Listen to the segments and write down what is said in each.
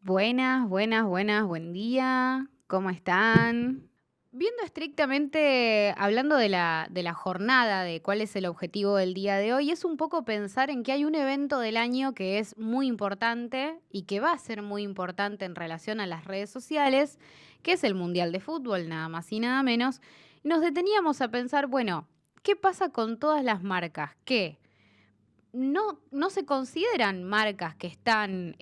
Buenas, buenas, buenas, buen día. ¿Cómo están? Viendo estrictamente, hablando de la jornada, de cuál es el objetivo del día de hoy, es un poco pensar en que hay un evento del año que es muy importante y que va a ser muy importante en relación a las redes sociales, que es el Mundial de Fútbol, nada más y nada menos. Y nos deteníamos a pensar, bueno, ¿qué pasa con todas las marcas que no se consideran marcas que están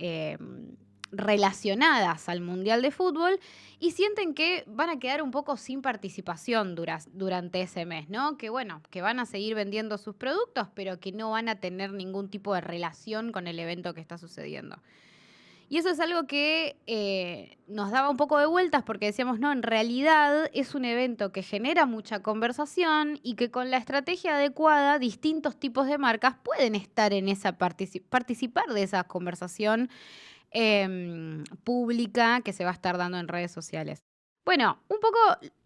relacionadas al Mundial de Fútbol y sienten que van a quedar un poco sin participación durante ese mes, ¿no? Que bueno, que van a seguir vendiendo sus productos, pero que no van a tener ningún tipo de relación con el evento que está sucediendo? Y eso es algo que nos daba un poco de vueltas porque decíamos, no, en realidad es un evento que genera mucha conversación y que con la estrategia adecuada distintos tipos de marcas pueden estar en esa participar de esa conversación pública que se va a estar dando en redes sociales. Bueno, un poco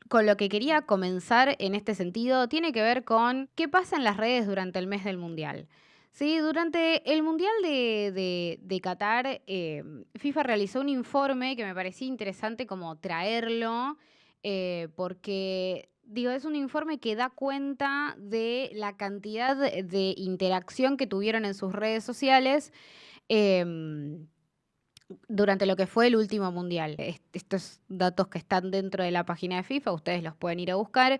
con lo que quería comenzar en este sentido tiene que ver con qué pasa en las redes durante el mes del Mundial. Sí, durante el Mundial de Qatar, FIFA realizó un informe que me parecía interesante como traerlo, porque, digo, es un informe que da cuenta de la cantidad de interacción que tuvieron en sus redes sociales durante lo que fue el último mundial. Estos datos que están dentro de la página de FIFA, ustedes los pueden ir a buscar.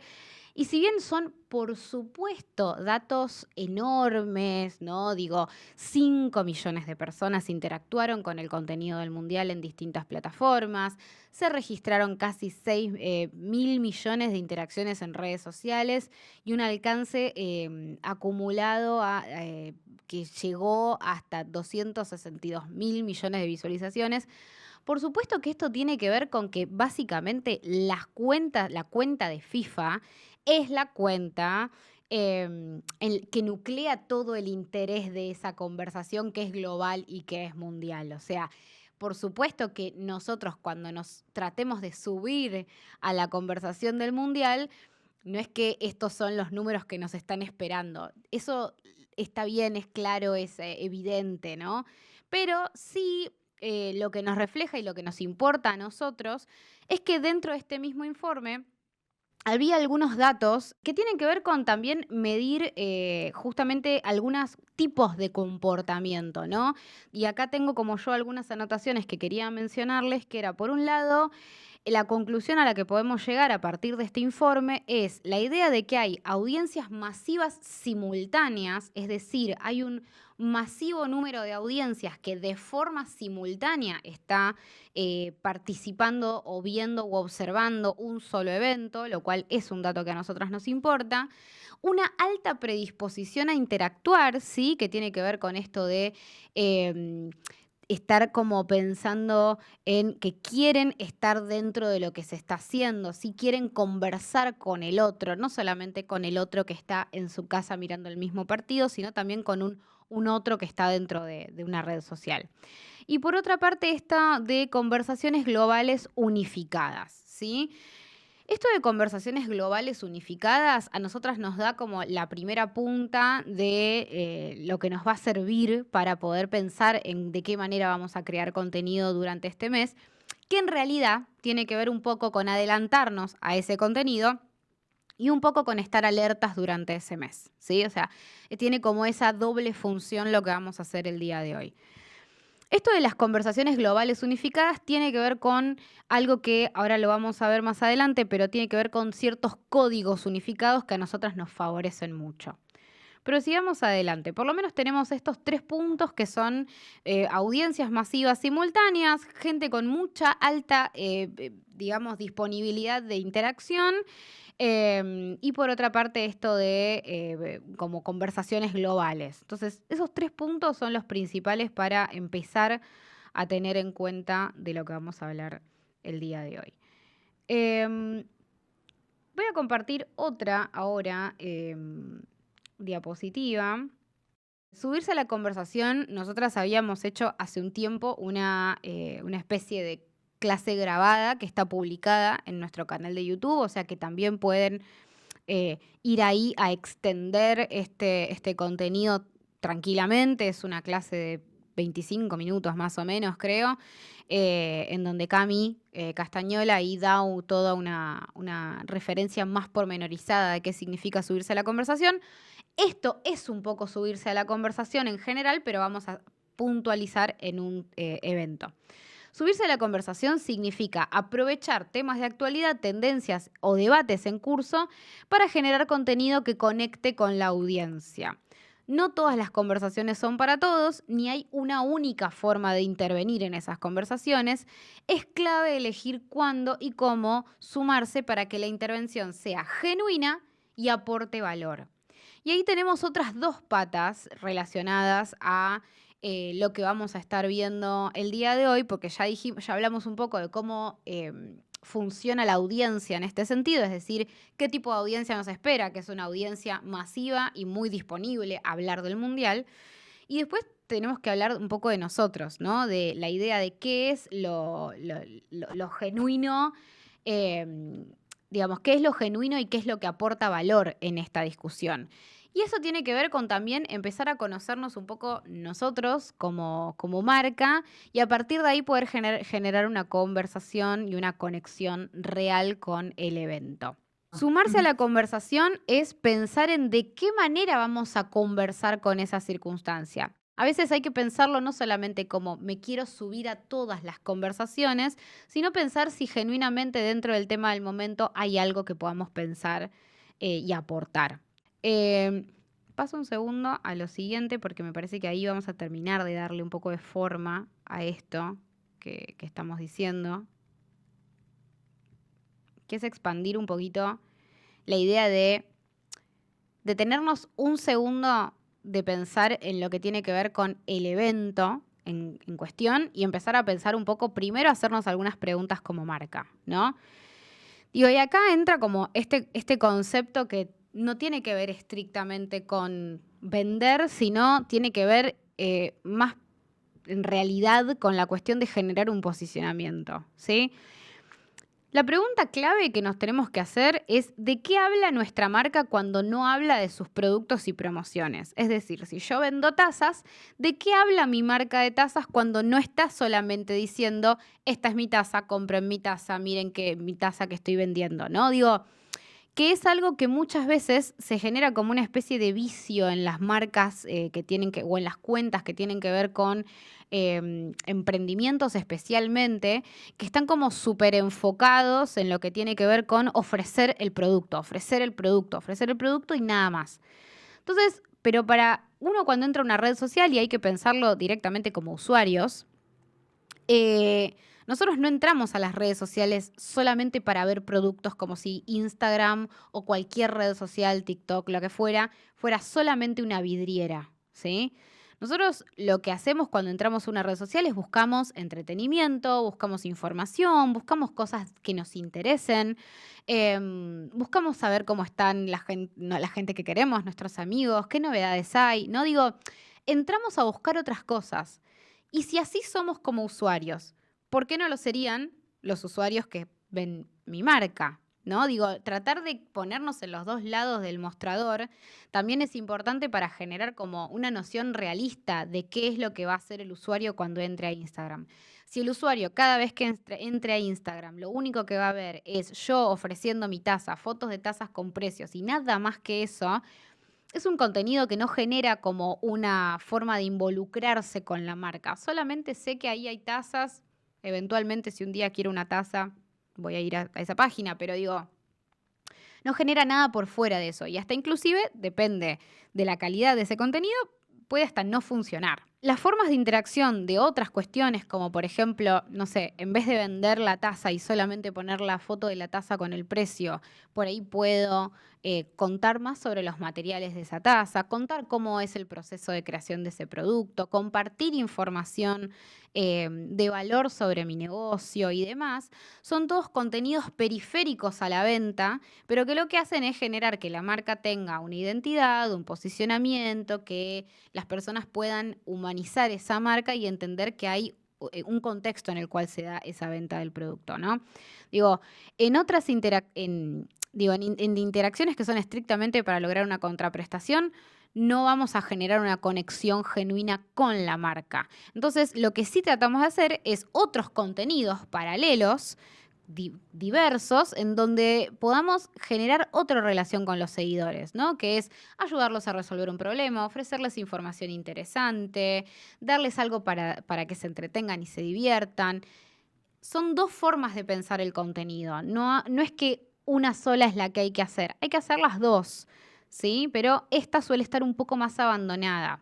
Y si bien son, por supuesto, datos enormes, ¿no? Digo, 5 millones de personas interactuaron con el contenido del Mundial en distintas plataformas, se registraron casi 6 mil millones de interacciones en redes sociales y un alcance acumulado que llegó hasta 262 mil millones de visualizaciones. Por supuesto que esto tiene que ver con que básicamente la cuenta de FIFA es la cuenta que nuclea todo el interés de esa conversación que es global y que es mundial. O sea, por supuesto que nosotros cuando nos tratemos de subir a la conversación del mundial, no es que estos son los números que nos están esperando. Eso está bien, es claro, es evidente, ¿no? Pero sí, lo que nos refleja y lo que nos importa a nosotros es que dentro de este mismo informe había algunos datos que tienen que ver con también medir justamente algunos tipos de comportamiento, ¿no? Y acá tengo como yo algunas anotaciones que quería mencionarles, que era, por un lado, la conclusión a la que podemos llegar a partir de este informe es la idea de que hay audiencias masivas simultáneas, es decir, hay un masivo número de audiencias que de forma simultánea está participando o viendo o observando un solo evento, lo cual es un dato que a nosotros nos importa. Una alta predisposición a interactuar, ¿sí? Que tiene que ver con esto de estar como pensando en que quieren estar dentro de lo que se está haciendo, si quieren conversar con el otro, no solamente con el otro que está en su casa mirando el mismo partido, sino también con un otro que está dentro de una red social. Y por otra parte, esta de conversaciones globales unificadas, ¿sí? Esto de conversaciones globales unificadas a nosotras nos da como la primera punta de lo que nos va a servir para poder pensar en de qué manera vamos a crear contenido durante este mes, que en realidad tiene que ver un poco con adelantarnos a ese contenido y un poco con estar alertas durante ese mes, ¿sí? O sea, tiene como esa doble función lo que vamos a hacer el día de hoy. Esto de las conversaciones globales unificadas tiene que ver con algo que ahora lo vamos a ver más adelante, pero tiene que ver con ciertos códigos unificados que a nosotras nos favorecen mucho. Pero sigamos adelante. Por lo menos tenemos estos 3 puntos que son audiencias masivas simultáneas, gente con mucha alta, digamos, disponibilidad de interacción. Y por otra parte, esto de como conversaciones globales. Entonces, esos 3 puntos son los principales para empezar a tener en cuenta de lo que vamos a hablar el día de hoy. Em, Voy a compartir otra ahora diapositiva. Subirse a la conversación, nosotras habíamos hecho hace un tiempo una especie de clase grabada que está publicada en nuestro canal de YouTube, o sea que también pueden ir ahí a extender este contenido tranquilamente. Es una clase de 25 minutos más o menos, creo, en donde Cami Castañola ahí da toda una referencia más pormenorizada de qué significa subirse a la conversación. Esto es un poco subirse a la conversación en general, pero vamos a puntualizar en un evento. Subirse a la conversación significa aprovechar temas de actualidad, tendencias o debates en curso para generar contenido que conecte con la audiencia. No todas las conversaciones son para todos, ni hay una única forma de intervenir en esas conversaciones. Es clave elegir cuándo y cómo sumarse para que la intervención sea genuina y aporte valor. Y ahí tenemos otras dos patas relacionadas a lo que vamos a estar viendo el día de hoy, porque ya hablamos un poco de cómo funciona la audiencia en este sentido, es decir, qué tipo de audiencia nos espera, que es una audiencia masiva y muy disponible a hablar del Mundial. Y después tenemos que hablar un poco de nosotros, ¿no? De la idea de qué es lo genuino, digamos, qué es lo genuino y qué es lo que aporta valor en esta discusión. Y eso tiene que ver con también empezar a conocernos un poco nosotros como marca y a partir de ahí poder generar una conversación y una conexión real con el evento. Sumarse a la conversación es pensar en de qué manera vamos a conversar con esa circunstancia. A veces hay que pensarlo no solamente como me quiero subir a todas las conversaciones, sino pensar si genuinamente dentro del tema del momento hay algo que podamos pensar y aportar. Paso un segundo a lo siguiente porque me parece que ahí vamos a terminar de darle un poco de forma a esto que estamos diciendo, que es expandir un poquito la idea de detenernos un segundo de pensar en lo que tiene que ver con el evento en cuestión y empezar a pensar un poco, primero hacernos algunas preguntas como marca, ¿no? Digo, y acá entra como este concepto que no tiene que ver estrictamente con vender, sino tiene que ver más en realidad con la cuestión de generar un posicionamiento, ¿sí? La pregunta clave que nos tenemos que hacer es ¿de qué habla nuestra marca cuando no habla de sus productos y promociones? Es decir, si yo vendo tazas, ¿de qué habla mi marca de tazas cuando no está solamente diciendo esta es mi taza, compren mi taza, miren que mi taza que estoy vendiendo, ¿no? Digo, que es algo que muchas veces se genera como una especie de vicio en las marcas o en las cuentas que tienen que ver con emprendimientos especialmente, que están como súper enfocados en lo que tiene que ver con ofrecer el producto, ofrecer el producto, ofrecer el producto y nada más. Entonces, pero para uno cuando entra a una red social, y hay que pensarlo directamente como usuarios, nosotros no entramos a las redes sociales solamente para ver productos como si Instagram o cualquier red social, TikTok, lo que fuera solamente una vidriera, ¿sí? Nosotros lo que hacemos cuando entramos a una red social es buscamos entretenimiento, buscamos información, buscamos cosas que nos interesen, buscamos saber cómo están la gente que queremos, nuestros amigos, qué novedades hay, ¿no? Digo, entramos a buscar otras cosas. Y si así somos como usuarios, ¿por qué no lo serían los usuarios que ven mi marca? ¿No? Digo, tratar de ponernos en los dos lados del mostrador también es importante para generar como una noción realista de qué es lo que va a hacer el usuario cuando entre a Instagram. Si el usuario cada vez que entre a Instagram lo único que va a ver es yo ofreciendo mi taza, fotos de tazas con precios y nada más que eso, es un contenido que no genera como una forma de involucrarse con la marca. Solamente sé que ahí hay tazas. Eventualmente, si un día quiero una taza, voy a ir a esa página, pero digo, no genera nada por fuera de eso. Y hasta inclusive, depende de la calidad de ese contenido, puede hasta no funcionar. Las formas de interacción de otras cuestiones, como por ejemplo, no sé, en vez de vender la taza y solamente poner la foto de la taza con el precio, por ahí puedo contar más sobre los materiales de esa taza, contar cómo es el proceso de creación de ese producto, compartir información de valor sobre mi negocio y demás. Son todos contenidos periféricos a la venta, pero que lo que hacen es generar que la marca tenga una identidad, un posicionamiento, que las personas puedan humanizar esa marca y entender que hay un contexto en el cual se da esa venta del producto, ¿no? Digo, en otras interacciones que son estrictamente para lograr una contraprestación, no vamos a generar una conexión genuina con la marca. Entonces, lo que sí tratamos de hacer es otros contenidos paralelos, diversos, en donde podamos generar otra relación con los seguidores, ¿no? Que es ayudarlos a resolver un problema, ofrecerles información interesante, darles algo para que se entretengan y se diviertan. Son dos formas de pensar el contenido. No es que una sola es la que hay que hacer las dos, ¿sí? Pero esta suele estar un poco más abandonada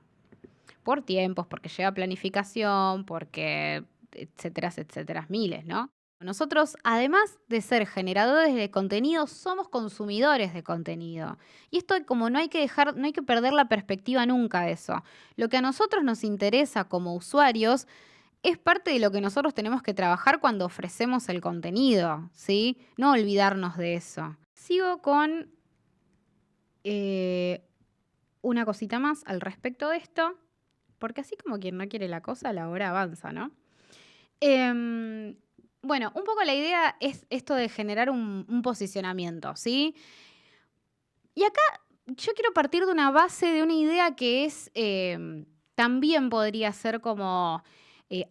por tiempos, porque lleva planificación, porque etcétera, etcétera, miles, ¿no? Nosotros, además de ser generadores de contenido, somos consumidores de contenido. Y esto como no hay que no hay que perder la perspectiva nunca de eso. Lo que a nosotros nos interesa como usuarios es parte de lo que nosotros tenemos que trabajar cuando ofrecemos el contenido, ¿sí? No olvidarnos de eso. Sigo con una cosita más al respecto de esto, porque así como quien no quiere la cosa, la hora avanza, ¿no? Bueno, un poco la idea es esto de generar un posicionamiento, ¿sí? Y acá yo quiero partir de una base, de una idea que es, también podría ser como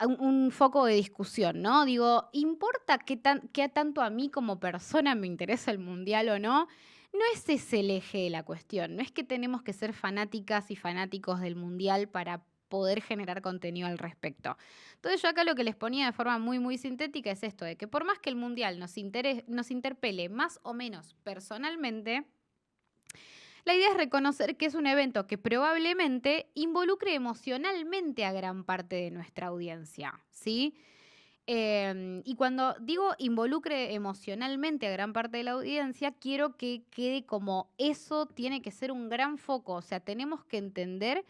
un foco de discusión, ¿no? Digo, ¿importa qué tanto a mí como persona me interesa el mundial o no? No es ese el eje de la cuestión, no es que tenemos que ser fanáticas y fanáticos del mundial para poder generar contenido al respecto. Entonces yo acá lo que les ponía de forma muy, muy sintética es esto, de que por más que el mundial nos interpele más o menos personalmente, la idea es reconocer que es un evento que probablemente involucre emocionalmente a gran parte de nuestra audiencia, ¿sí? Y cuando digo involucre emocionalmente a gran parte de la audiencia, quiero que quede como eso tiene que ser un gran foco. O sea, tenemos que entender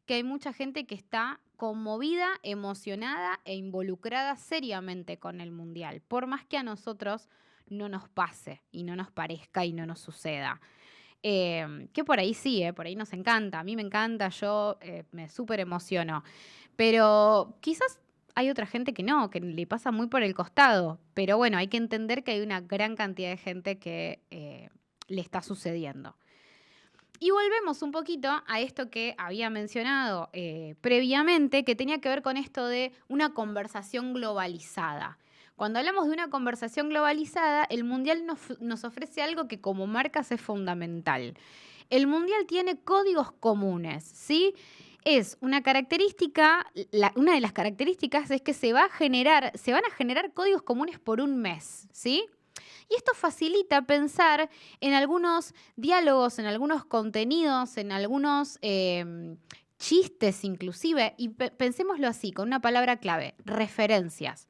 que hay mucha gente que está conmovida, emocionada e involucrada seriamente con el mundial, por más que a nosotros no nos pase y no nos parezca y no nos suceda. Que por ahí sí, por ahí nos encanta. A mí me encanta, yo me súper emociono. Pero quizás hay otra gente que no, que le pasa muy por el costado. Pero bueno, hay que entender que hay una gran cantidad de gente que le está sucediendo. Y volvemos un poquito a esto que había mencionado previamente, que tenía que ver con esto de una conversación globalizada. Cuando hablamos de una conversación globalizada, el mundial nos ofrece algo que como marcas es fundamental. El mundial tiene códigos comunes, ¿sí? Es una característica, una de las características es que se van a generar códigos comunes por un mes, ¿sí? Y esto facilita pensar en algunos diálogos, en algunos contenidos, en algunos chistes inclusive, y pensémoslo así, con una palabra clave, referencias.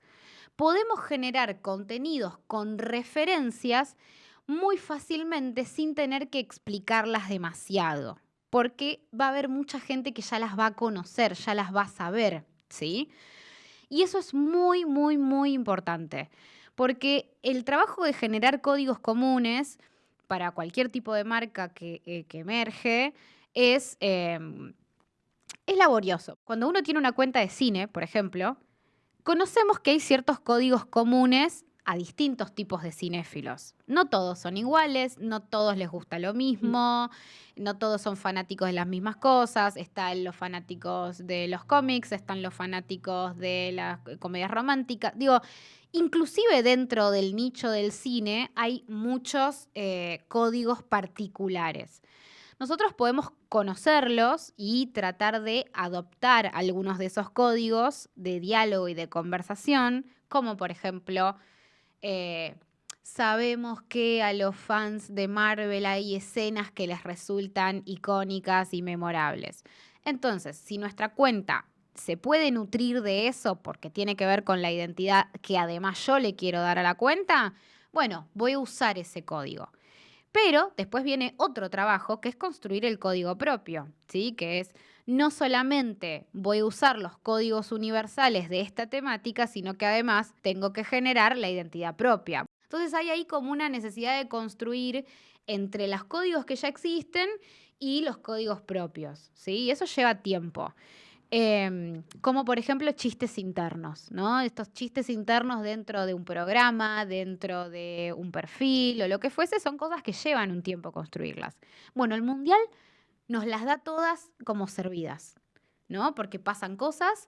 Podemos generar contenidos con referencias muy fácilmente sin tener que explicarlas demasiado, porque va a haber mucha gente que ya las va a conocer, ya las va a saber, ¿sí? Y eso es muy, muy, muy importante, porque el trabajo de generar códigos comunes para cualquier tipo de marca que emerge es laborioso. Cuando uno tiene una cuenta de cine, por ejemplo, conocemos que hay ciertos códigos comunes a distintos tipos de cinéfilos. No todos son iguales, no todos les gusta lo mismo, no todos son fanáticos de las mismas cosas. Están los fanáticos de los cómics, están los fanáticos de las comedias románticas. Digo, inclusive dentro del nicho del cine hay muchos códigos particulares. Nosotros podemos conocerlos y tratar de adoptar algunos de esos códigos de diálogo y de conversación, como por ejemplo, eh, sabemos que a los fans de Marvel hay escenas que les resultan icónicas y memorables. Entonces, si nuestra cuenta se puede nutrir de eso porque tiene que ver con la identidad que además yo le quiero dar a la cuenta, bueno, voy a usar ese código. Pero después viene otro trabajo que es construir el código propio, ¿sí? Que es no solamente voy a usar los códigos universales de esta temática, sino que además tengo que generar la identidad propia. Entonces hay ahí como una necesidad de construir entre los códigos que ya existen y los códigos propios, ¿sí? Y eso lleva tiempo. Como por ejemplo chistes internos, ¿no? Estos chistes internos dentro de un programa, dentro de un perfil o lo que fuese, son cosas que llevan un tiempo construirlas. Bueno, el mundial nos las da todas como servidas, ¿no? Porque pasan cosas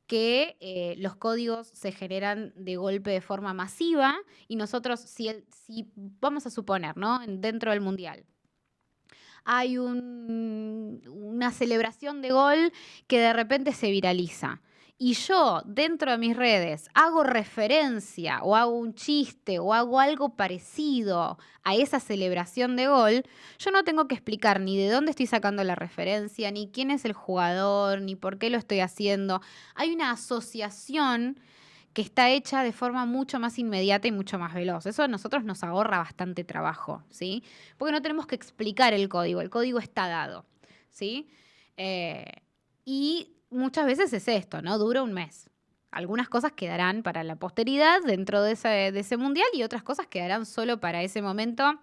que los códigos se generan de golpe de forma masiva y nosotros, si vamos a suponer, ¿no? Dentro del Mundial, hay una celebración de gol que de repente se viraliza. Y yo, dentro de mis redes, hago referencia o hago un chiste o hago algo parecido a esa celebración de gol, yo no tengo que explicar ni de dónde estoy sacando la referencia, ni quién es el jugador, ni por qué lo estoy haciendo. Hay una asociación que está hecha de forma mucho más inmediata y mucho más veloz. Eso a nosotros nos ahorra bastante trabajo, ¿sí? Porque no tenemos que explicar el código está dado, ¿sí? Eh, y muchas veces es esto, ¿no? Dura un mes. Algunas cosas quedarán para la posteridad dentro de ese mundial y otras cosas quedarán solo para ese momento.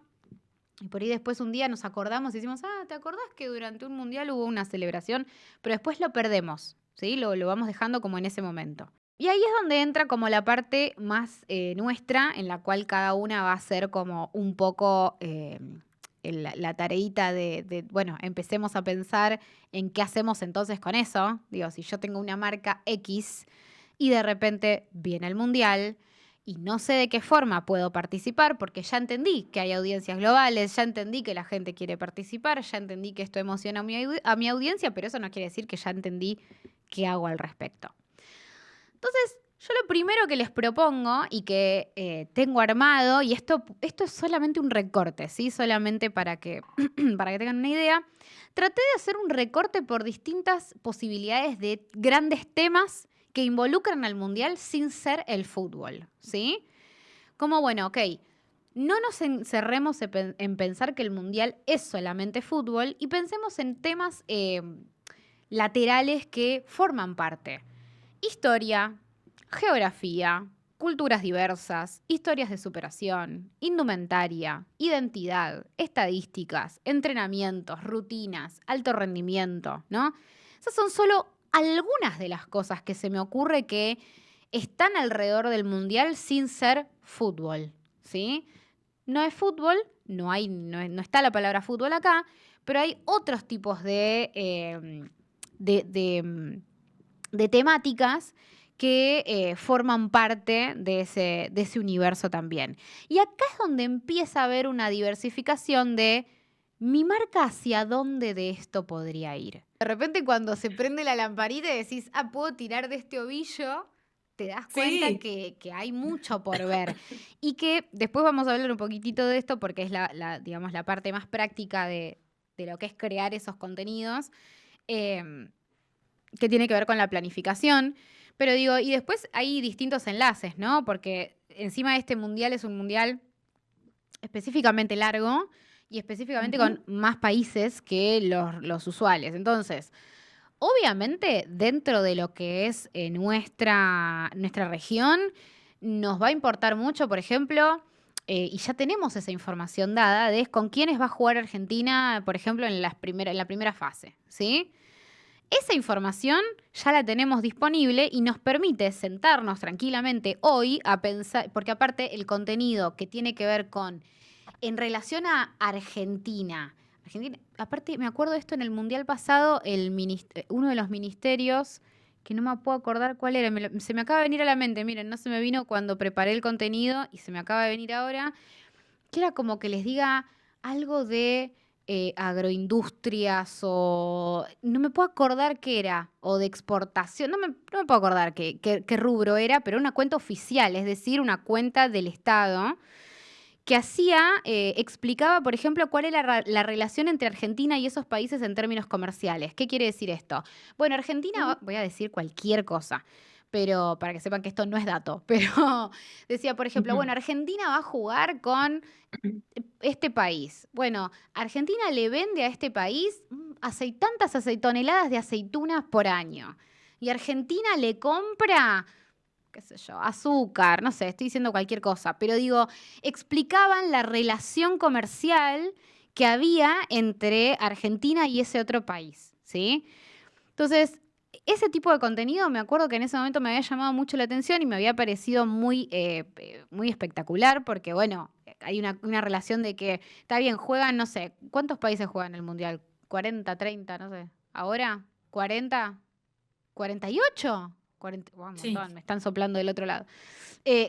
Y por ahí después un día nos acordamos y decimos, ¿te acordás que durante un mundial hubo una celebración? Pero después lo perdemos, ¿sí? Lo vamos dejando como en ese momento. Y ahí es donde entra como la parte más nuestra, en la cual cada una va a ser como un poco la tareita bueno, empecemos a pensar en qué hacemos entonces con eso. Digo, si yo tengo una marca X y de repente viene el mundial y no sé de qué forma puedo participar porque ya entendí que hay audiencias globales, ya entendí que la gente quiere participar, ya entendí que esto emociona a mi audiencia, pero eso no quiere decir que ya entendí qué hago al respecto. Entonces, yo lo primero que les propongo y que tengo armado, y esto es solamente un recorte, ¿sí? Solamente para que, para que tengan una idea, traté de hacer un recorte por distintas posibilidades de grandes temas que involucran al Mundial sin ser el fútbol, ¿sí? Como, bueno, ok, no nos encerremos en pensar que el Mundial es solamente fútbol y pensemos en temas laterales que forman parte. Historia, geografía, culturas diversas, historias de superación, indumentaria, identidad, estadísticas, entrenamientos, rutinas, alto rendimiento, ¿no? Esas son solo algunas de las cosas que se me ocurre que están alrededor del mundial sin ser fútbol, ¿sí? No es fútbol, no está la palabra fútbol acá, pero hay otros tipos de temáticas que forman parte de ese universo también. Y acá es donde empieza a haber una diversificación de mi marca hacia dónde de esto podría ir. De repente cuando se prende la lamparita y decís, puedo tirar de este ovillo, te das cuenta Sí. que hay mucho por ver. Y que después vamos a hablar un poquitito de esto porque es digamos, la parte más práctica de lo que es crear esos contenidos. Que tiene que ver con la planificación. Pero digo, y después hay distintos enlaces, ¿no? Porque encima este mundial es un mundial específicamente largo y específicamente con más países que los usuales. Entonces, obviamente, dentro de lo que es nuestra región, nos va a importar mucho, por ejemplo, y ya tenemos esa información dada, de con quiénes va a jugar Argentina, por ejemplo, en la primera fase, ¿sí? Esa información ya la tenemos disponible y nos permite sentarnos tranquilamente hoy a pensar, porque aparte el contenido que tiene que ver con, en relación a Argentina, aparte me acuerdo de esto en el Mundial pasado, uno de los ministerios, que no me puedo acordar cuál era, se me acaba de venir a la mente, miren, no se me vino cuando preparé el contenido y se me acaba de venir ahora, que era como que les diga algo de agroindustrias o no me puedo acordar qué era, o de exportación, no me puedo acordar qué rubro era, pero una cuenta oficial, es decir, una cuenta del Estado que explicaba, por ejemplo, cuál era la relación entre Argentina y esos países en términos comerciales. ¿Qué quiere decir esto? Bueno, Argentina, voy a decir cualquier cosa, pero para que sepan que esto no es dato, pero decía, por ejemplo, bueno, Argentina va a jugar con este país. Bueno, Argentina le vende a este país tantas toneladas de aceitunas por año. Y Argentina le compra, qué sé yo, azúcar, no sé, estoy diciendo cualquier cosa, pero digo, explicaban la relación comercial que había entre Argentina y ese otro país, ¿sí? Entonces, ese tipo de contenido me acuerdo que en ese momento me había llamado mucho la atención y me había parecido muy espectacular porque, bueno, hay una relación de que, está bien, juegan, no sé, ¿cuántos países juegan el Mundial? 40, 30, no sé. ¿Ahora? ¿40? ¿48? 40, un Sí. montón, me están soplando del otro lado.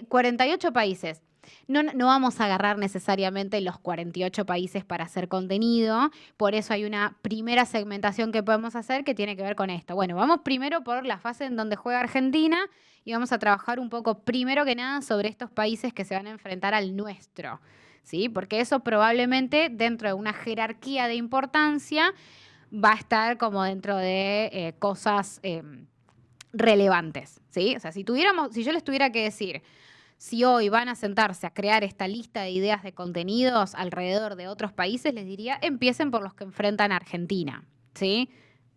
48 países. No vamos a agarrar necesariamente los 48 países para hacer contenido, por eso hay una primera segmentación que podemos hacer que tiene que ver con esto. Bueno, vamos primero por la fase en donde juega Argentina y vamos a trabajar un poco primero que nada sobre estos países que se van a enfrentar al nuestro, ¿sí? Porque eso probablemente dentro de una jerarquía de importancia va a estar como dentro de cosas relevantes, ¿sí? O sea, si yo les tuviera que decir, si hoy van a sentarse a crear esta lista de ideas de contenidos alrededor de otros países, les diría, empiecen por los que enfrentan a Argentina, ¿sí?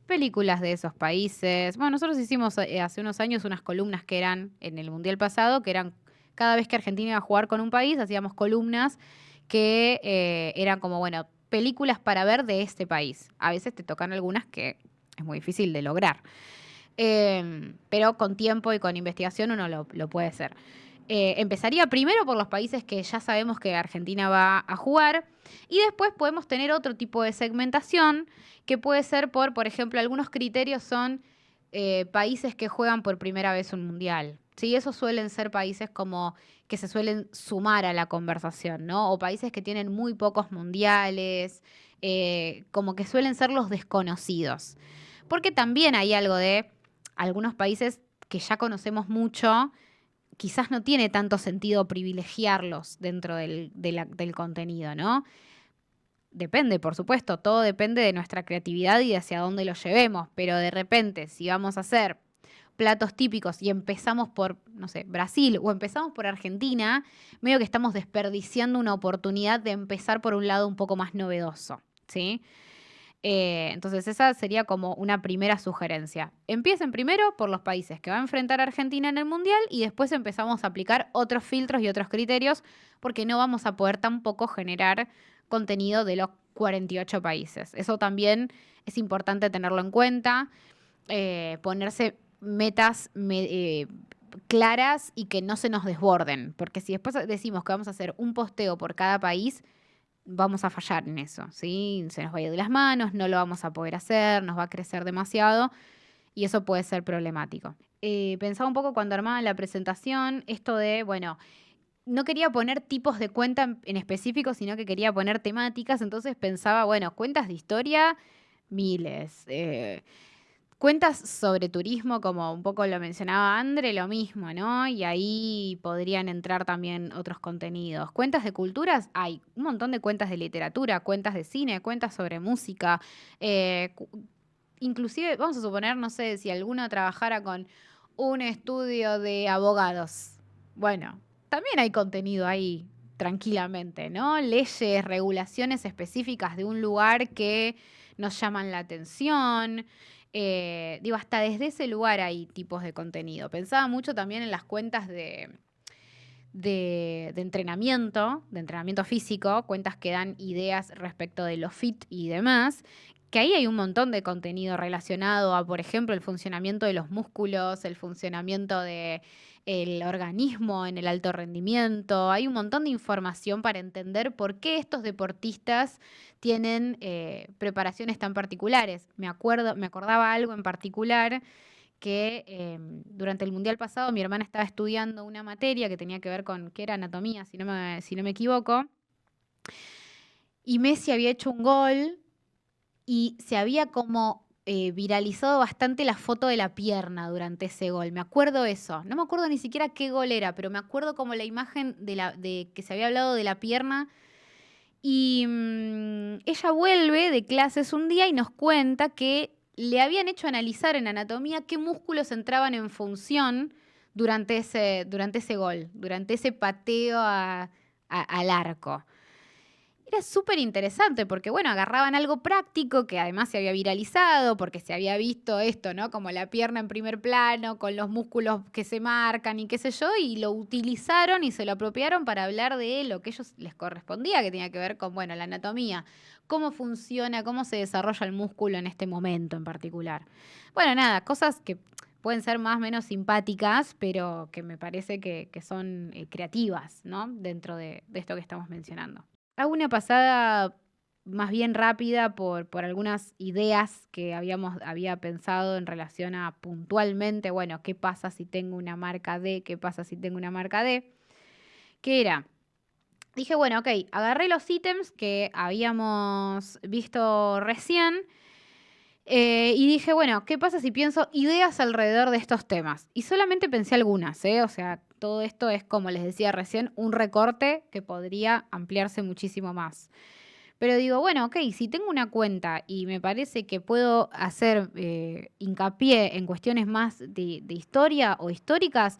Películas de esos países. Bueno, nosotros hicimos hace unos años unas columnas que eran en el Mundial pasado, que eran cada vez que Argentina iba a jugar con un país, hacíamos columnas que eran como, bueno, películas para ver de este país. A veces te tocan algunas que es muy difícil de lograr. Pero con tiempo y con investigación uno lo puede hacer. Empezaría primero por los países que ya sabemos que Argentina va a jugar y después podemos tener otro tipo de segmentación que puede ser por ejemplo, algunos criterios son países que juegan por primera vez un mundial. ¿Sí? Esos suelen ser países como que se suelen sumar a la conversación, ¿no? O países que tienen muy pocos mundiales, como que suelen ser los desconocidos. Porque también hay algo de algunos países que ya conocemos mucho, quizás no tiene tanto sentido privilegiarlos dentro del contenido, ¿no? Depende, por supuesto, todo depende de nuestra creatividad y de hacia dónde lo llevemos, pero de repente, si vamos a hacer platos típicos y empezamos por, no sé, Brasil o empezamos por Argentina, medio que estamos desperdiciando una oportunidad de empezar por un lado un poco más novedoso, ¿sí? Entonces esa sería como una primera sugerencia. Empiecen primero por los países que va a enfrentar Argentina en el Mundial y después empezamos a aplicar otros filtros y otros criterios porque no vamos a poder tampoco generar contenido de los 48 países. Eso también es importante tenerlo en cuenta, ponerse metas claras y que no se nos desborden, porque si después decimos que vamos a hacer un posteo por cada país, vamos a fallar en eso, ¿sí? Se nos va a ir de las manos, no lo vamos a poder hacer, nos va a crecer demasiado y eso puede ser problemático. Pensaba un poco cuando armaba la presentación esto de, bueno, no quería poner tipos de cuenta en específico, sino que quería poner temáticas, entonces pensaba, bueno, cuentas de historia, miles. Cuentas sobre turismo, como un poco lo mencionaba Andre, lo mismo, ¿no? Y ahí podrían entrar también otros contenidos. Cuentas de culturas, hay un montón de cuentas de literatura, cuentas de cine, cuentas sobre música. eh, cu- Inclusive, vamos a suponer, no sé, si alguno trabajara con un estudio de abogados. Bueno, también hay contenido ahí, tranquilamente, ¿no? Leyes, regulaciones específicas de un lugar que nos llaman la atención. Digo, hasta desde ese lugar hay tipos de contenido. Pensaba mucho también en las cuentas de entrenamiento físico, cuentas que dan ideas respecto de lo fit y demás, que ahí hay un montón de contenido relacionado a, por ejemplo, el funcionamiento de los músculos, el funcionamiento del organismo en el alto rendimiento. Hay un montón de información para entender por qué estos deportistas tienen preparaciones tan particulares. Me acordaba algo en particular que durante el Mundial pasado mi hermana estaba estudiando una materia que tenía que ver con, que era anatomía, si no me equivoco, y Messi había hecho un gol y se había como viralizado bastante la foto de la pierna durante ese gol. Me acuerdo eso. No me acuerdo ni siquiera qué gol era, pero me acuerdo como la imagen de que se había hablado de la pierna. Y ella vuelve de clases un día y nos cuenta que le habían hecho analizar en anatomía qué músculos entraban en función durante ese gol, durante ese pateo al arco. Era súper interesante porque, bueno, agarraban algo práctico que además se había viralizado porque se había visto esto, ¿no? Como la pierna en primer plano, con los músculos que se marcan y qué sé yo, y lo utilizaron y se lo apropiaron para hablar de lo que a ellos les correspondía, que tenía que ver con, bueno, la anatomía, cómo funciona, cómo se desarrolla el músculo en este momento en particular. Bueno, nada, cosas que pueden ser más o menos simpáticas, pero que me parece que son creativas, ¿no? Dentro de esto que estamos mencionando. Hago una pasada más bien rápida por algunas ideas que había pensado en relación a puntualmente, bueno, ¿qué pasa si tengo una marca D? ¿Qué pasa si tengo una marca D? ¿Qué era? Dije, bueno, ok, agarré los ítems que habíamos visto recién y dije, bueno, ¿qué pasa si pienso ideas alrededor de estos temas? Y solamente pensé algunas, ¿eh? O sea, todo esto es, como les decía recién, un recorte que podría ampliarse muchísimo más. Pero digo, bueno, ok, si tengo una cuenta y me parece que puedo hacer hincapié en cuestiones más de historia o históricas,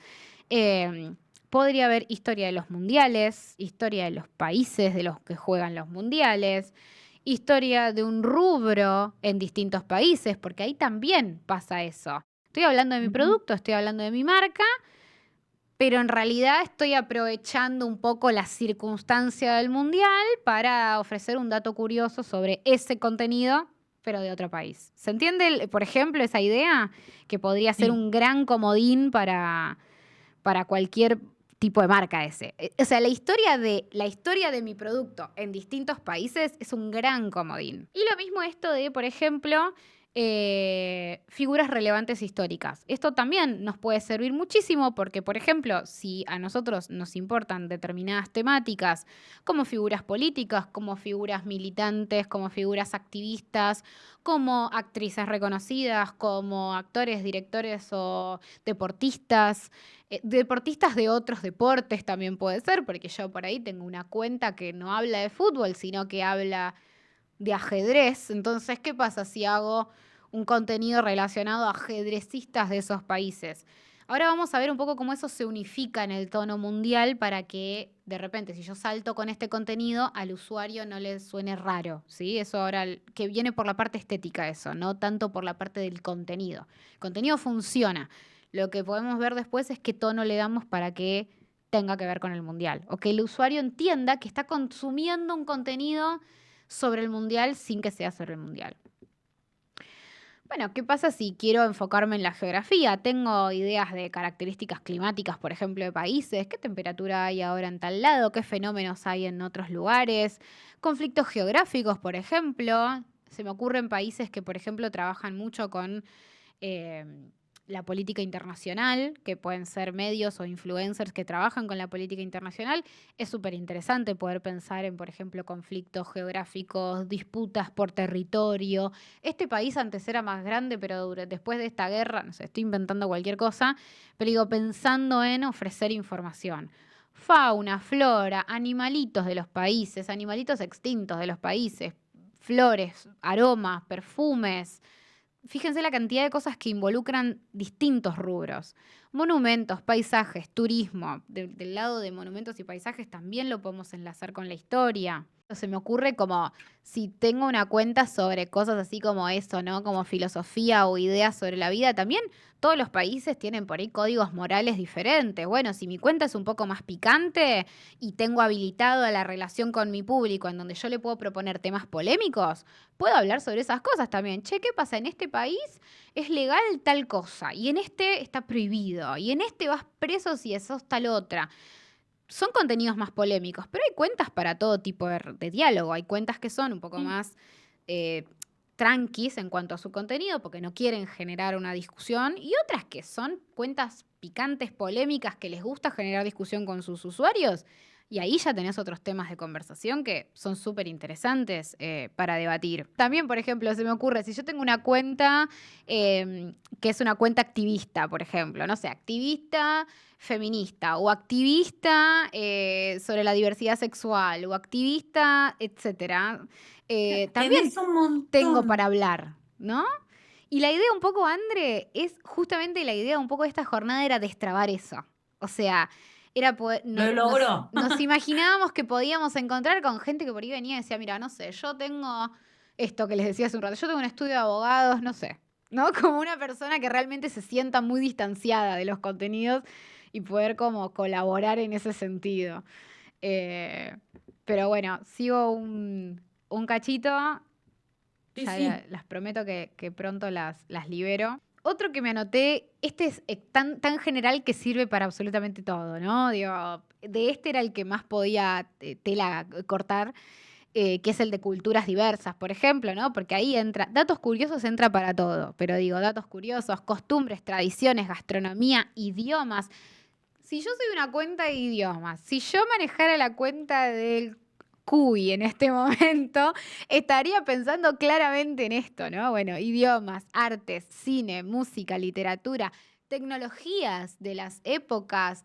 eh, podría haber historia de los mundiales, historia de los países de los que juegan los mundiales, historia de un rubro en distintos países, porque ahí también pasa eso. Estoy hablando de mi producto, estoy hablando de mi marca, pero en realidad estoy aprovechando un poco la circunstancia del mundial para ofrecer un dato curioso sobre ese contenido, pero de otro país. ¿Se entiende, por ejemplo, esa idea? Que podría ser Sí. un gran comodín para cualquier tipo de marca ese. O sea, la historia de mi producto en distintos países es un gran comodín. Y lo mismo esto de, por ejemplo, figuras relevantes históricas. Esto también nos puede servir muchísimo porque, por ejemplo, si a nosotros nos importan determinadas temáticas, como figuras políticas, como figuras militantes, como figuras activistas, como actrices reconocidas, como actores, directores o deportistas, deportistas de otros deportes también puede ser, porque yo por ahí tengo una cuenta que no habla de fútbol, sino que habla de ajedrez. Entonces, ¿qué pasa si hago un contenido relacionado a ajedrecistas de esos países? Ahora vamos a ver un poco cómo eso se unifica en el tono mundial para que de repente, si yo salto con este contenido, al usuario no le suene raro, ¿sí? Eso ahora, que viene por la parte estética eso, no tanto por la parte del contenido. El contenido funciona. Lo que podemos ver después es qué tono le damos para que tenga que ver con el mundial. O que el usuario entienda que está consumiendo un contenido sobre el mundial sin que sea sobre el mundial. Bueno, ¿qué pasa si quiero enfocarme en la geografía? Tengo ideas de características climáticas, por ejemplo, de países, qué temperatura hay ahora en tal lado, qué fenómenos hay en otros lugares, conflictos geográficos, por ejemplo. Se me ocurren países que, por ejemplo, trabajan mucho con eh, la política internacional, que pueden ser medios o influencers que trabajan con la política internacional. Es súper interesante poder pensar en, por ejemplo, conflictos geográficos, disputas por territorio. Este país antes era más grande, pero después de esta guerra, no sé, estoy inventando cualquier cosa, pero digo, pensando en ofrecer información. Fauna, flora, animalitos de los países, animalitos extintos de los países, flores, aromas, perfumes. Fíjense la cantidad de cosas que involucran distintos rubros. Monumentos, paisajes, turismo. Del lado de monumentos y paisajes también lo podemos enlazar con la historia. Se me ocurre como si tengo una cuenta sobre cosas así como eso, ¿no? Como filosofía o ideas sobre la vida, también todos los países tienen por ahí códigos morales diferentes. Bueno, si mi cuenta es un poco más picante y tengo habilitado la relación con mi público en donde yo le puedo proponer temas polémicos, puedo hablar sobre esas cosas también. Che, ¿qué pasa? En este país es legal tal cosa y en este está prohibido y en este vas preso si sos tal otra. Son contenidos más polémicos, pero hay cuentas para todo tipo de diálogo. Hay cuentas que son un poco Sí. más eh, tranquis en cuanto a su contenido porque no quieren generar una discusión y otras que son cuentas picantes, polémicas, que les gusta generar discusión con sus usuarios. Y ahí ya tenés otros temas de conversación que son súper interesantes para debatir. También, por ejemplo, se me ocurre, si yo tengo una cuenta que es una cuenta activista, por ejemplo, no sé, activista feminista o activista sobre la diversidad sexual o activista, etcétera, también Tenés un tengo para montón. hablar, ¿no? Y la idea un poco, André, es justamente la idea un poco de esta jornada era destrabar eso. O sea, era Lo logró. nos imaginábamos que podíamos encontrar con gente que por ahí venía y decía, mira, no sé, yo tengo esto que les decía hace un rato, yo tengo un estudio de abogados, no sé, ¿no? Como una persona que realmente se sienta muy distanciada de los contenidos y poder como colaborar en ese sentido. Eh, pero bueno, sigo un cachito, Sí, ya sí. las prometo que pronto las libero. Otro que me anoté, este es tan general que sirve para absolutamente todo, ¿no? Digo, de este era el que más podía tela cortar. que es el de culturas diversas, por ejemplo, ¿no? Porque ahí entra, datos curiosos entra para todo, pero digo, datos curiosos, costumbres, tradiciones, gastronomía, idiomas. Si yo soy una cuenta de idiomas, si yo manejara la cuenta del CUI en este momento, estaría pensando claramente en esto, ¿no? Bueno, idiomas, artes, cine, música, literatura, tecnologías de las épocas,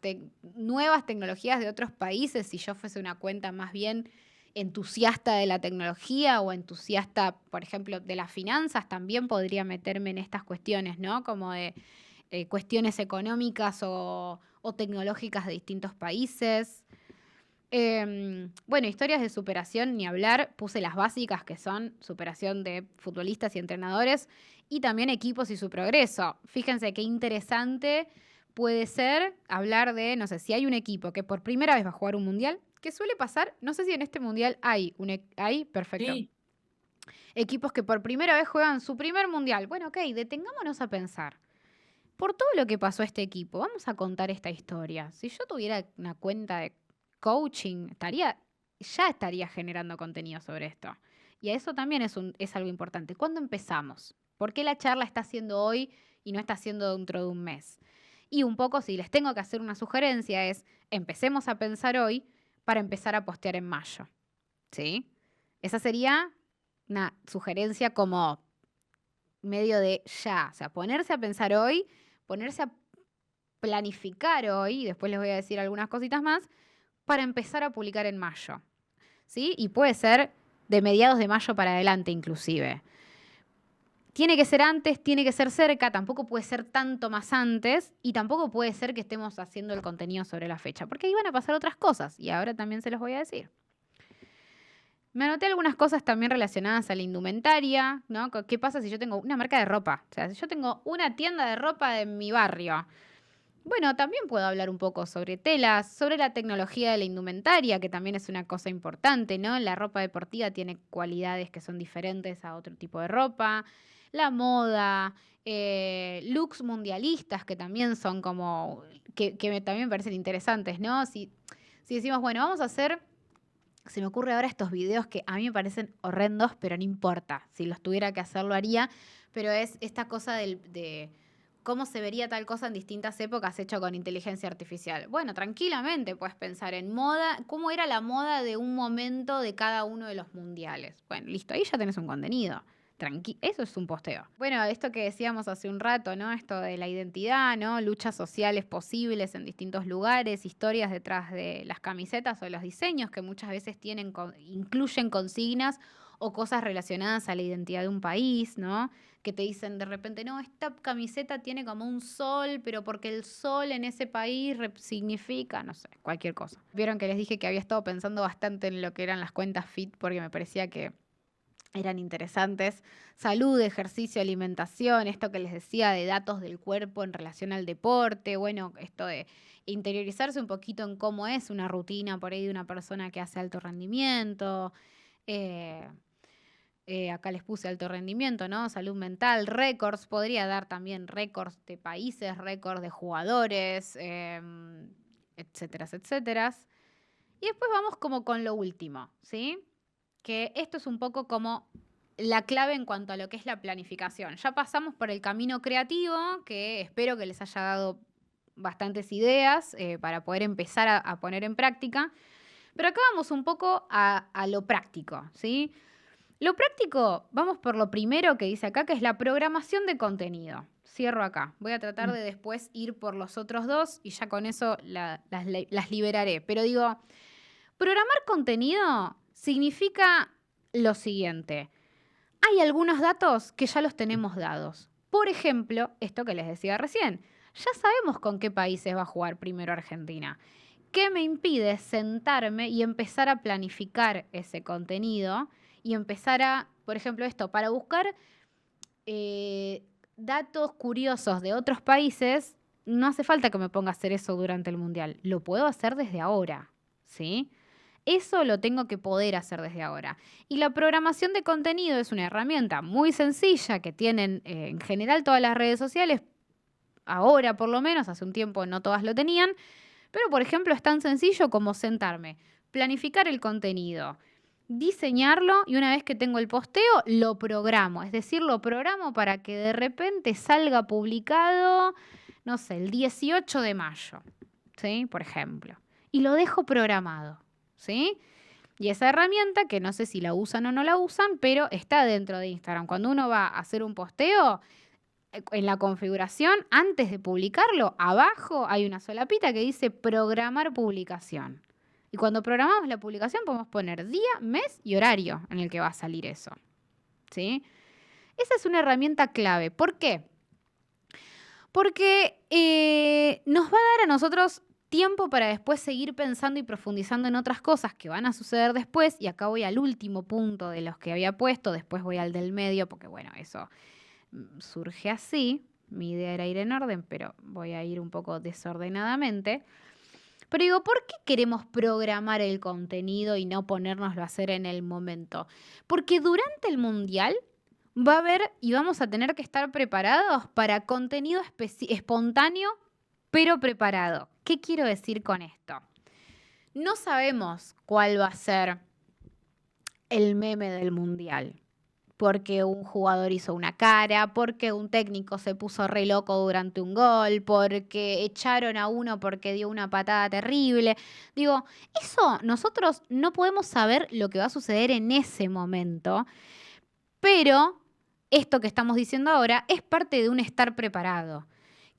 nuevas tecnologías de otros países, si yo fuese una cuenta más bien entusiasta de la tecnología o entusiasta, por ejemplo, de las finanzas, también podría meterme en estas cuestiones, ¿no? Como de cuestiones económicas o tecnológicas de distintos países. Bueno, historias de superación, ni hablar. Puse las básicas, que son superación de futbolistas y entrenadores, y también equipos y su progreso. Fíjense qué interesante puede ser hablar de, no sé, si hay un equipo que por primera vez va a jugar un mundial, que suele pasar, no sé si en este mundial hay, perfecto. Sí, Equipos que por primera vez juegan su primer mundial. Bueno, ok, detengámonos a pensar. Por todo lo que pasó a este equipo, vamos a contar esta historia. Si yo tuviera una cuenta de coaching, ya estaría generando contenido sobre esto. Y eso también es algo importante. ¿Cuándo empezamos? ¿Por qué la charla está haciendo hoy y no está haciendo dentro de un mes? Y un poco, si les tengo que hacer una sugerencia, es empecemos a pensar hoy para empezar a postear en mayo. ¿Sí? Esa sería una sugerencia como medio de ya. O sea, ponerse a pensar hoy, ponerse a planificar hoy, y después les voy a decir algunas cositas más, para empezar a publicar en mayo. ¿Sí? Y puede ser de mediados de mayo para adelante inclusive. Tiene que ser antes, tiene que ser cerca, tampoco puede ser tanto más antes y tampoco puede ser que estemos haciendo el contenido sobre la fecha, porque ahí van a pasar otras cosas y ahora también se los voy a decir. Me anoté algunas cosas también relacionadas a la indumentaria, ¿no? ¿Qué pasa si yo tengo una marca de ropa? O sea, si yo tengo una tienda de ropa en mi barrio. Bueno, también puedo hablar un poco sobre telas, sobre la tecnología de la indumentaria, que también es una cosa importante, ¿no? La ropa deportiva tiene cualidades que son diferentes a otro tipo de ropa. La moda, looks mundialistas, que también son como, también me parecen interesantes, ¿no? Si decimos, bueno, vamos a hacer, se me ocurre ahora estos videos que a mí me parecen horrendos, pero no importa. Si los tuviera que hacer, lo haría. Pero es esta cosa de cómo se vería tal cosa en distintas épocas hecho con inteligencia artificial. Bueno, tranquilamente puedes pensar en moda, cómo era la moda de un momento de cada uno de los mundiales. Bueno, listo, ahí ya tenés un contenido. Eso es un posteo. Bueno, esto que decíamos hace un rato, ¿no? Esto de la identidad, ¿no? Luchas sociales posibles en distintos lugares, historias detrás de las camisetas o los diseños que muchas veces incluyen consignas o cosas relacionadas a la identidad de un país, ¿no? Que te dicen de repente, no, esta camiseta tiene como un sol, pero porque el sol en ese país significa, no sé, cualquier cosa. Vieron que les dije que había estado pensando bastante en lo que eran las cuentas fit porque me parecía que eran interesantes. Salud, ejercicio, alimentación, esto que les decía de datos del cuerpo en relación al deporte, bueno, esto de interiorizarse un poquito en cómo es una rutina por ahí de una persona que hace alto rendimiento. Eh, Acá les puse alto rendimiento, ¿no? Salud mental, récords, podría dar también récords de países, récords de jugadores, etcétera, etcétera. Y después vamos como con lo último, ¿sí? Que esto es un poco como la clave en cuanto a lo que es la planificación. Ya pasamos por el camino creativo, que espero que les haya dado bastantes ideas para poder empezar a poner en práctica. Pero acá vamos un poco a lo práctico, ¿sí? Lo práctico, vamos por lo primero que dice acá, que es la programación de contenido. Cierro acá. Voy a tratar de después ir por los otros dos y ya con eso las liberaré. Pero digo, programar contenido significa lo siguiente. Hay algunos datos que ya los tenemos dados. Por ejemplo, esto que les decía recién. Ya sabemos con qué países va a jugar primero Argentina. ¿Qué me impide sentarme y empezar a planificar ese contenido? Y empezar por ejemplo, esto, para buscar datos curiosos de otros países, no hace falta que me ponga a hacer eso durante el Mundial. Lo puedo hacer desde ahora, ¿sí? Eso lo tengo que poder hacer desde ahora. Y la programación de contenido es una herramienta muy sencilla que tienen en general todas las redes sociales, ahora por lo menos, hace un tiempo no todas lo tenían, pero por ejemplo es tan sencillo como sentarme, planificar el contenido, diseñarlo y una vez que tengo el posteo, lo programo. Es decir, lo programo para que de repente salga publicado, no sé, el 18 de mayo, ¿sí? Por ejemplo. Y lo dejo programado, ¿sí? Y esa herramienta, que no sé si la usan o no la usan, pero está dentro de Instagram. Cuando uno va a hacer un posteo, en la configuración, antes de publicarlo, abajo hay una solapita que dice programar publicación. Y cuando programamos la publicación podemos poner día, mes y horario en el que va a salir eso, ¿sí? Esa es una herramienta clave. ¿Por qué? Porque nos va a dar a nosotros tiempo para después seguir pensando y profundizando en otras cosas que van a suceder después. Y acá voy al último punto de los que había puesto, después voy al del medio, porque bueno, eso surge así. Mi idea era ir en orden, pero voy a ir un poco desordenadamente. Pero digo, ¿por qué queremos programar el contenido y no ponérnoslo a hacer en el momento? Porque durante el Mundial va a haber y vamos a tener que estar preparados para contenido espontáneo, pero preparado. ¿Qué quiero decir con esto? No sabemos cuál va a ser el meme del Mundial. Porque un jugador hizo una cara, porque un técnico se puso re loco durante un gol, porque echaron a uno porque dio una patada terrible. Digo, eso nosotros no podemos saber lo que va a suceder en ese momento, pero esto que estamos diciendo ahora es parte de un estar preparado.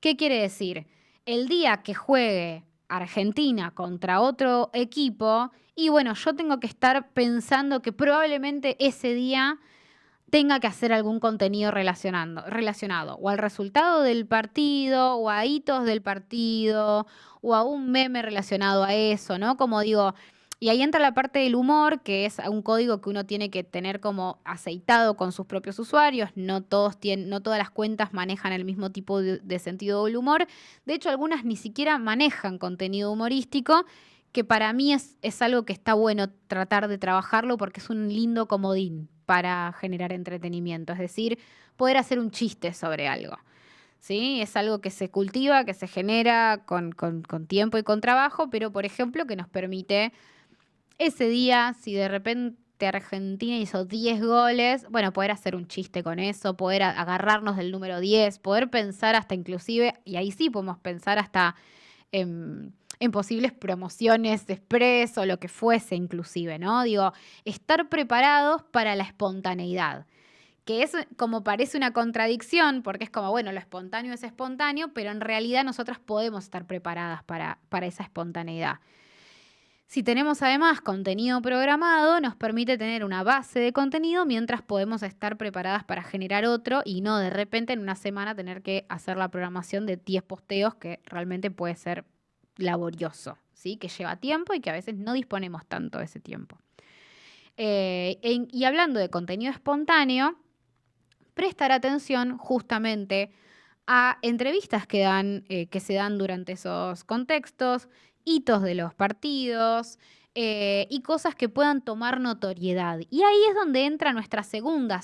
¿Qué quiere decir? El día que juegue Argentina contra otro equipo, y bueno, yo tengo que estar pensando que probablemente ese día tenga que hacer algún contenido relacionado o al resultado del partido o a hitos del partido o a un meme relacionado a eso, ¿no? Como digo, y ahí entra la parte del humor, que es un código que uno tiene que tener como aceitado con sus propios usuarios. No todas las cuentas manejan el mismo tipo de sentido del humor. De hecho, algunas ni siquiera manejan contenido humorístico, que para mí es algo que está bueno tratar de trabajarlo porque es un lindo comodín para generar entretenimiento, es decir, poder hacer un chiste sobre algo, ¿sí? Es algo que se cultiva, que se genera con tiempo y con trabajo, pero por ejemplo que nos permite ese día, si de repente Argentina hizo 10 goles, bueno, poder hacer un chiste con eso, poder agarrarnos del número 10, poder pensar hasta inclusive, y ahí sí podemos pensar hasta en posibles promociones de express o lo que fuese inclusive, ¿no? Digo, estar preparados para la espontaneidad, que es como parece una contradicción, porque es como, bueno, lo espontáneo es espontáneo, pero en realidad nosotras podemos estar preparadas para esa espontaneidad. Si tenemos además contenido programado, nos permite tener una base de contenido mientras podemos estar preparadas para generar otro y no de repente en una semana tener que hacer la programación de 10 posteos, que realmente puede ser laborioso, ¿sí? Que lleva tiempo y que a veces no disponemos tanto de ese tiempo. Y hablando de contenido espontáneo, prestar atención justamente a entrevistas que se dan durante esos contextos, hitos de los partidos y cosas que puedan tomar notoriedad. Y ahí es donde entra nuestra segunda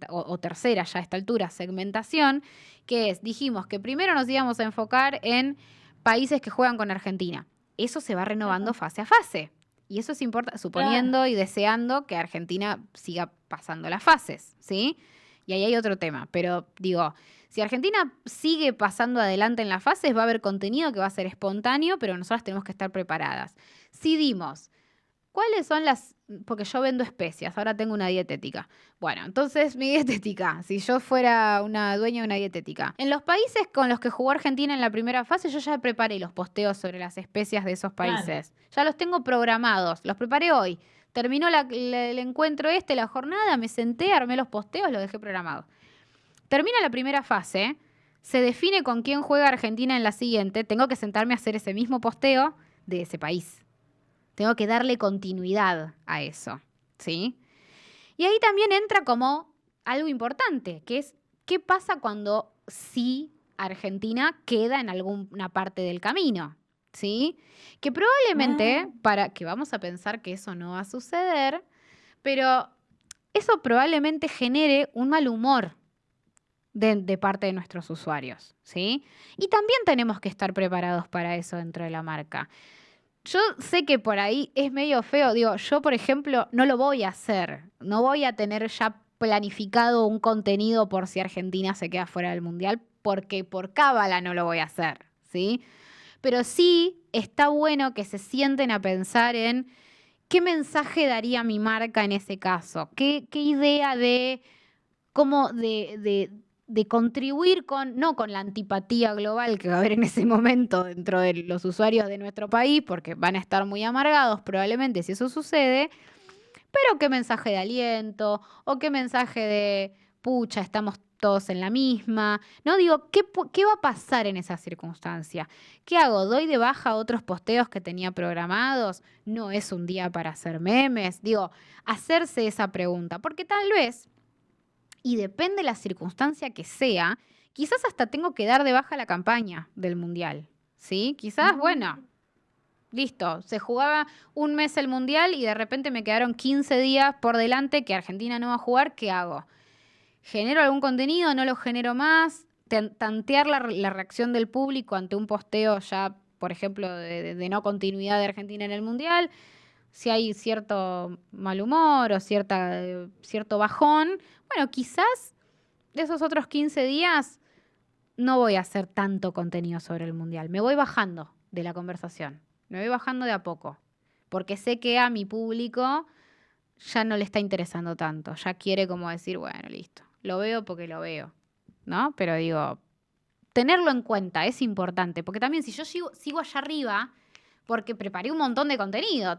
o tercera ya a esta altura segmentación, que es, dijimos que primero nos íbamos a enfocar en países que juegan con Argentina. Eso se va renovando fase a fase. Y eso es importante, suponiendo y deseando que Argentina siga pasando las fases, ¿sí? Y ahí hay otro tema, pero digo, si Argentina sigue pasando adelante en las fases, va a haber contenido que va a ser espontáneo, pero nosotras tenemos que estar preparadas. Si dimos, ¿cuáles son porque yo vendo especias, ahora tengo una dietética. Bueno, entonces mi dietética, si yo fuera una dueña de una dietética. En los países con los que jugó Argentina en la primera fase, yo ya preparé los posteos sobre las especias de esos países. Claro. Ya los tengo programados, los preparé hoy. Terminó el encuentro la jornada, me senté, armé los posteos, los dejé programados. Termina la primera fase, se define con quién juega Argentina en la siguiente, tengo que sentarme a hacer ese mismo posteo de ese país. Tengo que darle continuidad a eso, ¿sí? Y ahí también entra como algo importante, que es qué pasa cuando sí Argentina queda en alguna parte del camino, ¿sí? Que probablemente, que vamos a pensar que eso no va a suceder, pero eso probablemente genere un mal humor de parte de nuestros usuarios, ¿sí? Y también tenemos que estar preparados para eso dentro de la marca. Yo sé que por ahí es medio feo. Digo, yo, por ejemplo, no lo voy a hacer. No voy a tener ya planificado un contenido por si Argentina se queda fuera del Mundial, porque por cábala no lo voy a hacer, ¿sí? Pero sí está bueno que se sienten a pensar en qué mensaje daría mi marca en ese caso. ¿Qué idea de cómo de contribuir con, no con la antipatía global que va a haber en ese momento dentro de los usuarios de nuestro país, porque van a estar muy amargados probablemente si eso sucede, pero qué mensaje de aliento o qué mensaje de, pucha, estamos todos en la misma. No digo, ¿qué va a pasar en esa circunstancia? ¿Qué hago? ¿Doy de baja otros posteos que tenía programados? ¿No es un día para hacer memes? Digo, hacerse esa pregunta, porque tal vez y depende de la circunstancia que sea, quizás hasta tengo que dar de baja la campaña del Mundial, ¿sí? Quizás, bueno, listo, se jugaba un mes el Mundial y de repente me quedaron 15 días por delante que Argentina no va a jugar, ¿qué hago? ¿Genero algún contenido? ¿No lo genero más? Tantear la reacción del público ante un posteo ya, por ejemplo, de no continuidad de Argentina en el Mundial, si hay cierto mal humor o cierto bajón, bueno, quizás de esos otros 15 días no voy a hacer tanto contenido sobre el Mundial. Me voy bajando de la conversación. Me voy bajando de a poco. Porque sé que a mi público ya no le está interesando tanto. Ya quiere como decir, bueno, listo. Lo veo porque lo veo. ¿No? Pero digo, tenerlo en cuenta es importante. Porque también si yo sigo allá arriba, porque preparé un montón de contenido.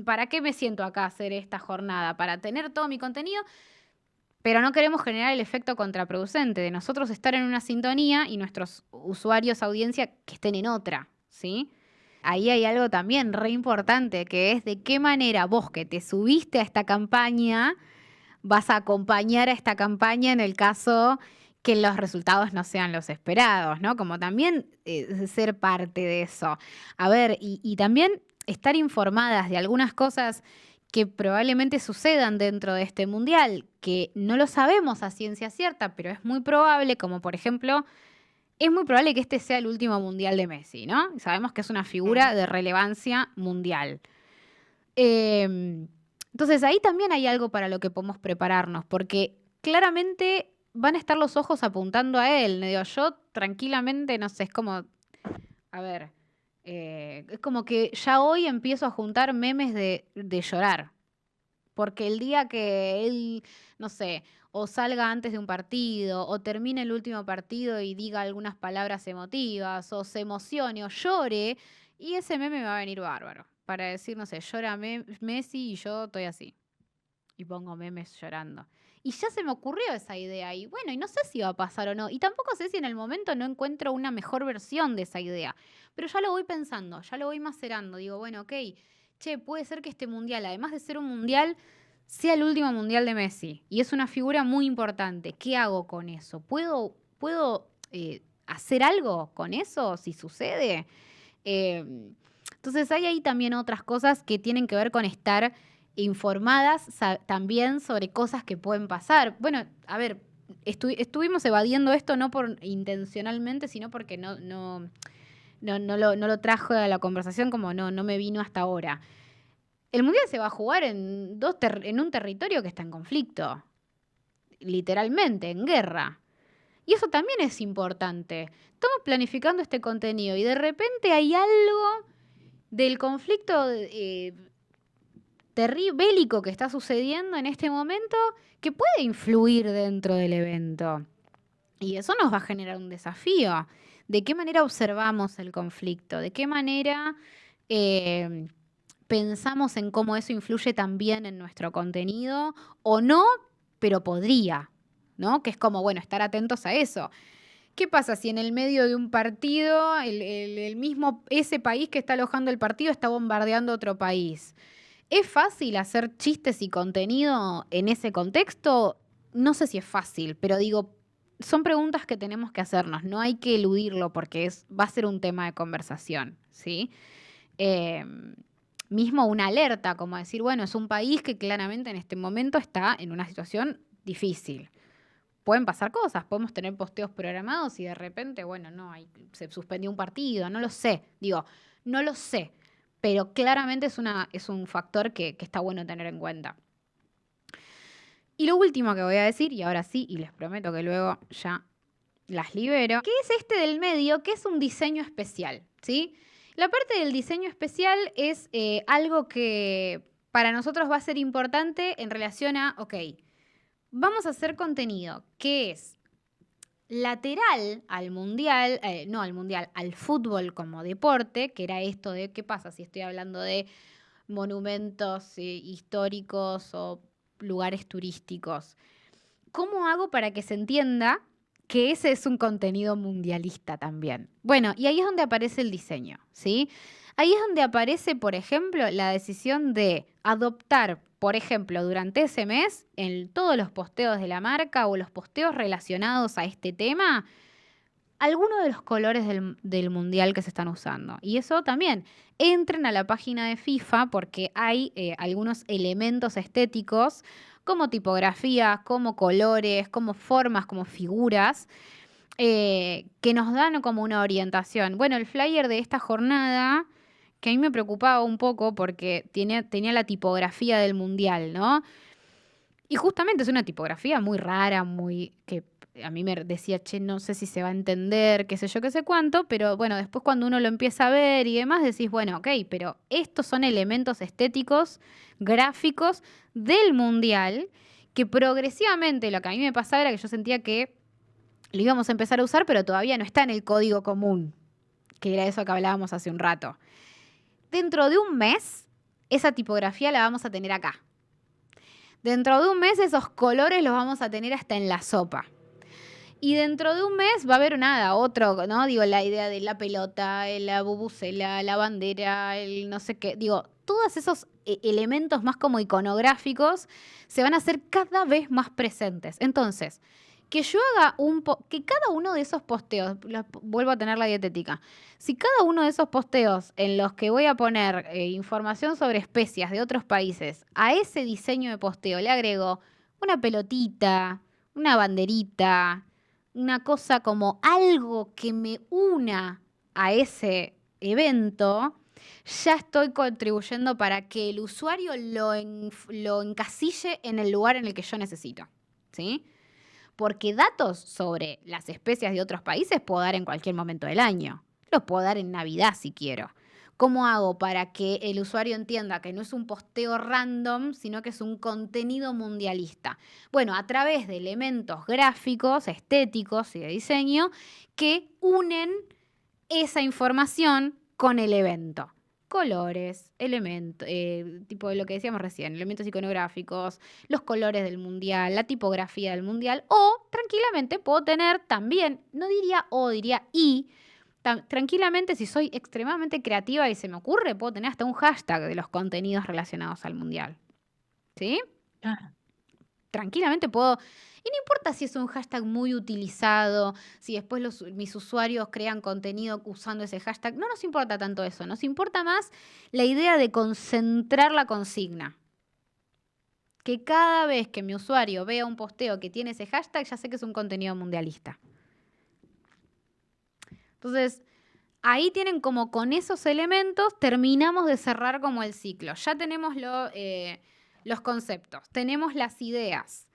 ¿Para qué me siento acá a hacer esta jornada? Para tener todo mi contenido, pero no queremos generar el efecto contraproducente de nosotros estar en una sintonía y nuestros usuarios, audiencia, que estén en otra, ¿sí? Ahí hay algo también re importante, que es de qué manera vos que te subiste a esta campaña vas a acompañar a esta campaña en el caso que los resultados no sean los esperados, ¿no? Como también ser parte de eso. A ver, y también estar informadas de algunas cosas que probablemente sucedan dentro de este mundial, que no lo sabemos a ciencia cierta, pero es muy probable, como por ejemplo, es muy probable que este sea el último mundial de Messi, ¿no? Sabemos que es una figura de relevancia mundial. Entonces ahí también hay algo para lo que podemos prepararnos, porque claramente van a estar los ojos apuntando a él. Digo, yo tranquilamente, no sé, es como, a ver, es como que ya hoy empiezo a juntar memes de llorar. Porque el día que él, no sé, o salga antes de un partido, o termine el último partido y diga algunas palabras emotivas, o se emocione o llore, y ese meme me va a venir bárbaro. Para decir, no sé, llora Messi y yo estoy así. Y pongo memes llorando. Y ya se me ocurrió esa idea. Y bueno, y no sé si va a pasar o no. Y tampoco sé si en el momento no encuentro una mejor versión de esa idea. Pero ya lo voy pensando, ya lo voy macerando. Digo, bueno, ok, che, puede ser que este mundial, además de ser un mundial, sea el último mundial de Messi. Y es una figura muy importante. ¿Qué hago con eso? ¿Puedo hacer algo con eso si sucede? Eh, entonces hay ahí también otras cosas que tienen que ver con estar informadas también sobre cosas que pueden pasar. Bueno, a ver, estuvimos evadiendo esto no por intencionalmente, sino porque no lo trajo a la conversación como no me vino hasta ahora. El Mundial se va a jugar en un territorio que está en conflicto, literalmente, en guerra. Y eso también es importante. Estamos planificando este contenido y de repente hay algo del conflicto bélico que está sucediendo en este momento que puede influir dentro del evento. Y eso nos va a generar un desafío. ¿De qué manera observamos el conflicto? ¿De qué manera pensamos en cómo eso influye también en nuestro contenido? O no, pero podría, ¿no? Que es como, bueno, estar atentos a eso. ¿Qué pasa si en el medio de un partido, ese país que está alojando el partido está bombardeando otro país? ¿Es fácil hacer chistes y contenido en ese contexto? No sé si es fácil, pero digo, son preguntas que tenemos que hacernos. No hay que eludirlo porque va a ser un tema de conversación, ¿sí? Eh, Mismo una alerta, como decir, bueno, es un país que claramente en este momento está en una situación difícil. Pueden pasar cosas, podemos tener posteos programados y de repente, bueno, no, se suspendió un partido, no lo sé. Digo, no lo sé. pero claramente es un factor que está bueno tener en cuenta. Y lo último que voy a decir, y ahora sí, y les prometo que luego ya las libero, que es este del medio, que es un diseño especial, ¿sí? La parte del diseño especial es algo que para nosotros va a ser importante en relación a, ok, vamos a hacer contenido que es lateral al mundial, no al mundial, al fútbol como deporte, que era esto de qué pasa si estoy hablando de monumentos históricos o lugares turísticos. ¿Cómo hago para que se entienda que ese es un contenido mundialista también? Bueno, y ahí es donde aparece el diseño, ¿sí? Ahí es donde aparece, por ejemplo, la decisión de adoptar, por ejemplo, durante ese mes, en todos los posteos de la marca o los posteos relacionados a este tema, algunos de los colores del mundial que se están usando. Y eso también, entren a la página de FIFA porque hay algunos elementos estéticos como tipografías, como colores, como formas, como figuras, que nos dan como una orientación. Bueno, el flyer de esta jornada, que a mí me preocupaba un poco porque tenía la tipografía del mundial, ¿no? Y justamente es una tipografía muy rara, muy que a mí me decía, che, no sé si se va a entender, qué sé yo, qué sé cuánto, pero bueno, después cuando uno lo empieza a ver y demás, decís, bueno, ok, pero estos son elementos estéticos, gráficos del mundial, que progresivamente lo que a mí me pasaba era que yo sentía que lo íbamos a empezar a usar, pero todavía no está en el código común, que era eso que hablábamos hace un rato. Dentro de un mes, esa tipografía la vamos a tener acá. Dentro de un mes esos colores los vamos a tener hasta en la sopa. Y dentro de un mes va a haber nada, otro, ¿no? Digo, la idea de la pelota, la bubucela, la bandera, el no sé qué. Digo, todos esos elementos más como iconográficos se van a hacer cada vez más presentes. Entonces, que yo haga que cada uno de esos posteos, vuelvo a tener la dietética, si cada uno de esos posteos en los que voy a poner información sobre especias de otros países, a ese diseño de posteo le agrego una pelotita, una banderita, una cosa como algo que me una a ese evento, ya estoy contribuyendo para que el usuario lo encasille en el lugar en el que yo necesito, ¿sí? Porque datos sobre las especias de otros países puedo dar en cualquier momento del año. Los puedo dar en Navidad si quiero. ¿Cómo hago para que el usuario entienda que no es un posteo random, sino que es un contenido mundialista? Bueno, a través de elementos gráficos, estéticos y de diseño que unen esa información con el evento. Colores, elementos, tipo de lo que decíamos recién, elementos iconográficos, los colores del mundial, la tipografía del mundial, o tranquilamente puedo tener también, no diría o, diría y, tranquilamente si soy extremadamente creativa y se me ocurre, puedo tener hasta un hashtag de los contenidos relacionados al mundial. ¿Sí? Claro. Tranquilamente puedo. Y no importa si es un hashtag muy utilizado, si después mis usuarios crean contenido usando ese hashtag, no nos importa tanto eso, nos importa más la idea de concentrar la consigna. Que cada vez que mi usuario vea un posteo que tiene ese hashtag, ya sé que es un contenido mundialista. Entonces, ahí tienen como con esos elementos terminamos de cerrar como el ciclo. Ya tenemos los conceptos, tenemos las ideas.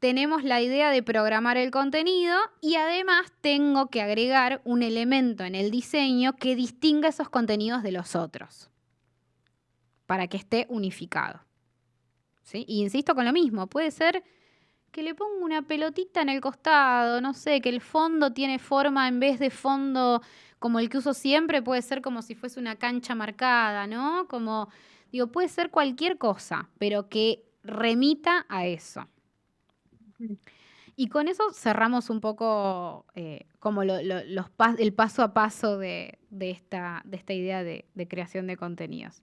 Tenemos la idea de programar el contenido y además tengo que agregar un elemento en el diseño que distinga esos contenidos de los otros para que esté unificado. ¿Sí? Y insisto con lo mismo, puede ser que le ponga una pelotita en el costado, no sé, que el fondo tiene forma en vez de fondo como el que uso siempre, puede ser como si fuese una cancha marcada, ¿no? Como, digo, puede ser cualquier cosa, pero que remita a eso. Y con eso cerramos un poco como el paso a paso de esta idea de creación de contenidos.